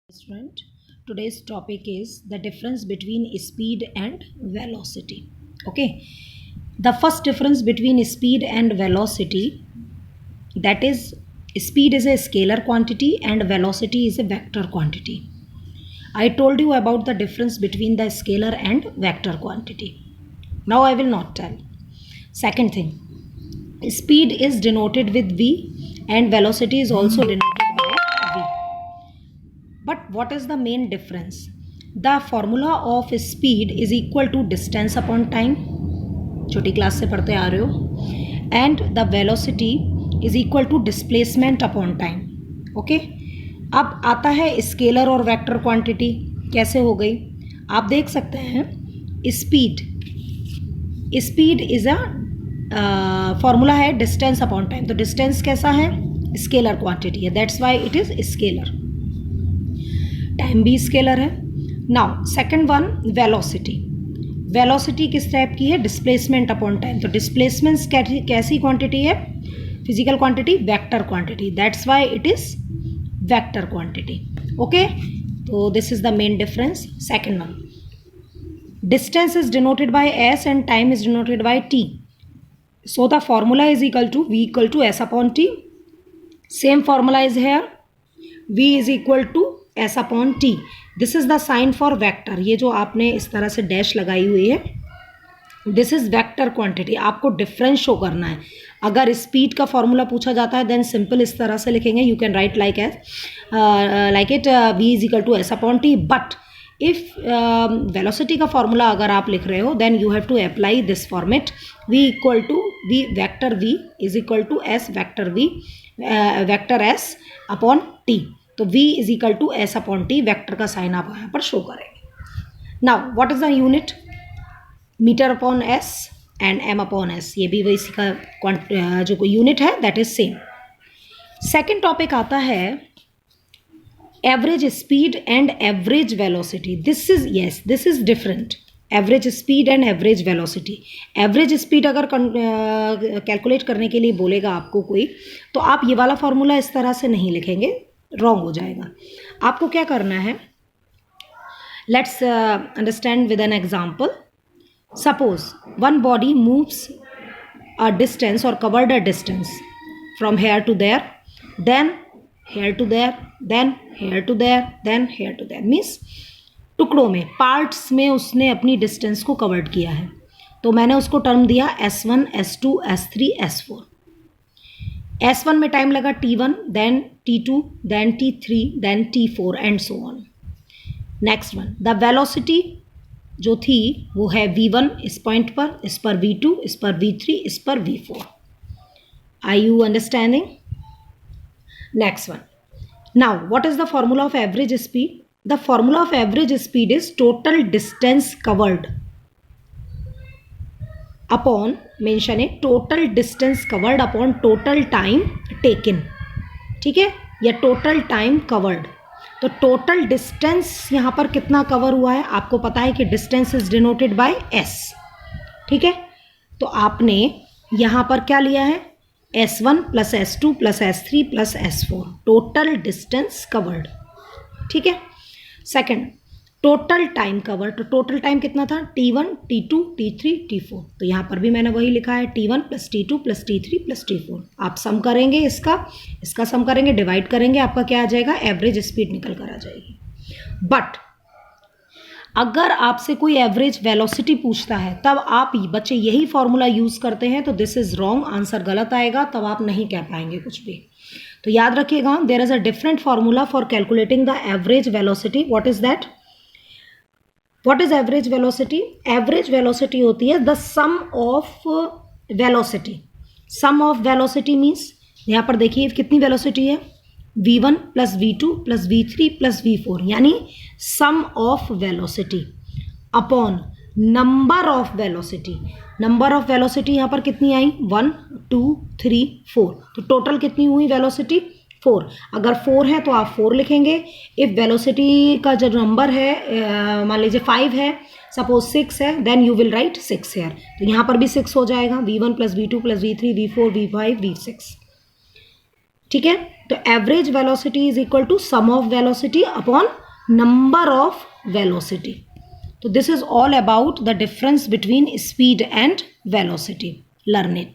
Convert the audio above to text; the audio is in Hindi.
Student, today's topic is the difference between speed and velocity. Okay, the first difference between speed and velocity, that is, speed is a scalar quantity and velocity is a vector quantity. I told you about the difference between the scalar and vector quantity. Now I will not tell. Second thing, speed is denoted with v and velocity is also denoted by v. But what is the main difference? The formula of speed is equal to distance upon time, छोटी क्लास से पढ़ते आ रहे हो, and the velocity is equal to displacement upon time. Okay, अब आता है स्केलर और वेक्टर क्वांटिटी. कैसे हो गई आप देख सकते हैं. स्पीड इज अ फॉर्मूला है डिस्टेंस अपॉन टाइम. तो डिस्टेंस कैसा है? स्केलर क्वांटिटी है, that's why it is scalar. Time भी स्केलर है. Now second one, velocity. Velocity किस टाइप की है? Displacement upon time. तो डिस्प्लेसमेंट कैसी क्वांटिटी है? Physical quantity, vector quantity, that's why it is vector quantity. Okay, तो this is the main difference. Second one, distance is denoted by S and time is denoted by T. So the formula is equal to v equal to S upon T. Same formula is here, v is equal to S upon T. This is the sign for vector. ये जो आपने इस तरह से डैश लगाई हुई है, दिस इज वेक्टर क्वांटिटी. आपको डिफरेंस शो करना है. अगर स्पीड का फॉर्मूला पूछा जाता है देन सिंपल इस तरह से लिखेंगे, you can write like it v is equal to S upon T. But if velocity का फॉर्मूला अगर आप लिख रहे हो then you have to apply this format, v equal to v vector v is equal to s vector v vector s upon t. तो v is equal to S upon T. Vector का साइन आप यहाँ पर शो करेंगे. Now what is the unit? Metre upon S and m upon S. ये भी वही का जो कोई यूनिट है that is same. Second topic आता है average speed and average velocity. This is different. Average speed and average velocity. Average speed अगर कैलकुलेट करने के लिए बोलेगा आपको कोई, तो आप ये वाला फॉर्मूला इस तरह से नहीं लिखेंगे, रॉन्ग हो जाएगा. आपको क्या करना है? Let's understand with an example. Suppose one body moves a distance और covered a distance from here to there, then here to there, then here to there, then here to there. Means टुकड़ों में, पार्ट्स में उसने अपनी डिस्टेंस को कवर्ड किया है. तो मैंने उसको टर्म दिया S1, S2, S3, S4. S1 में टाइम लगा T1, then T2, then T3, then T4 and so on. Next one, the velocity जो थी वो है V1 इस पॉइंट पर, इस पर V2, इस पर V3, इस पर V4. Are you understanding? Next one, now what is the formula of average speed? The formula of average speed is total distance covered upon, mention है, total distance covered upon total time taken. ठीक है, या टोटल टाइम कवर्ड. तो टोटल डिस्टेंस यहाँ पर कितना कवर हुआ है आपको पता है कि distance is denoted bye s. ठीक है, तो आपने यहाँ पर क्या लिया है? S1 plus S2 plus S3 plus S4, total distance covered. ठीक है. Second, total time cover. तो टोटल टाइम कितना था? T1, T2, T3, T4. तो यहाँ पर भी मैंने वही लिखा है, T1 plus T2 plus T3 plus T4. आप सम करेंगे, इसका सम करेंगे, डिवाइड करेंगे, आपका क्या आ जाएगा? एवरेज स्पीड निकल कर आ जाएगी. बट अगर आपसे कोई एवरेज वेलोसिटी पूछता है तब आप बच्चे यही फॉर्मूला यूज़ करते हैं, तो दिस इज़ रॉन्ग. आंसर गलत आएगा, तब आप नहीं कह पाएंगे कुछ भी. तो याद रखिएगा, there is a different formula for calculating the average velocity. What is that? What is average velocity? Average velocity होती है the sum of velocity. Sum of velocity means, यहाँ पर देखिए कितनी velocity है? V1 plus V2 plus V3 plus V4, यानी sum of velocity upon number of velocity. Number of velocity यहाँ पर कितनी आई? 1, 2, 3, 4. तो टोटल कितनी हुई वेलोसिटी? 4. अगर 4 है तो आप 4 लिखेंगे. इफ वेलोसिटी का जो नंबर है मान लीजिए 5 है, सपोज 6 है, then you will write 6 here. तो यहाँ पर भी 6 हो जाएगा. V1 plus V2 plus V3 V4 V5 V6. ठीक है, तो average velocity is equal to sum of velocity upon number of velocity. तो this is all about the difference between speed and velocity. Learn it.